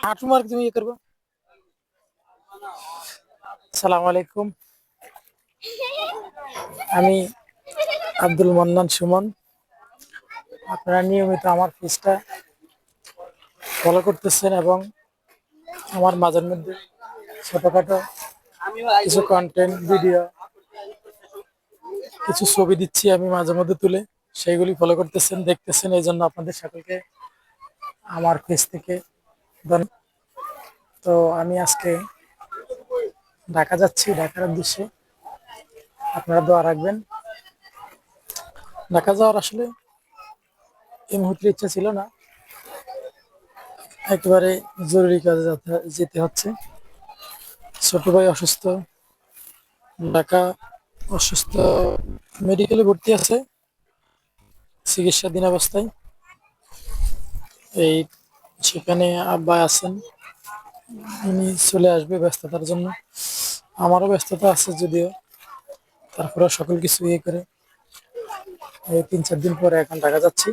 হাঁটু মার্ক তুমি ইয়ে করবো। সালাম আলাইকুম, আমি আব্দুল মান্নান সুমন। আপনারা নিয়মিত আমার পেজটা ফলো করতেছেন এবং আমার মাঝের মধ্যে ছোটখাটো কিছু কন্টেন্ট ভিডিও, কিছু ছবি দিচ্ছি আমি মাঝে মধ্যে তুলে, সেইগুলি ফলো করতেছেন, দেখতেছেন। এই জন্য আপনাদের সকলকে আমার পেজ থেকে ধন্যবাদ। তো আমি আজকে ঢাকা যাচ্ছি, ঢাকার উদ্দেশ্যে। আপনারা দোয়া রাখবেন। ঢাকা যাওয়ার আসলে এই মুহূর্তে ইচ্ছা ছিল না, একেবারে জরুরি কাজে যেতে হচ্ছে। ছোট ভাই অসুস্থ, ঢাকা অসুস্থ, মেডিকেলে ভর্তি আছে, চিকিৎসাধীন অবস্থায়। এই সেখানে আব্বা আছেন, উনি চলে আসবে ব্যস্ততার জন্য। আমারও ব্যস্ততা আছে যদিও, তারপরে সকল কিছু ইয়ে করে এই 3-4 দিন পরে এখন ঢাকা যাচ্ছি।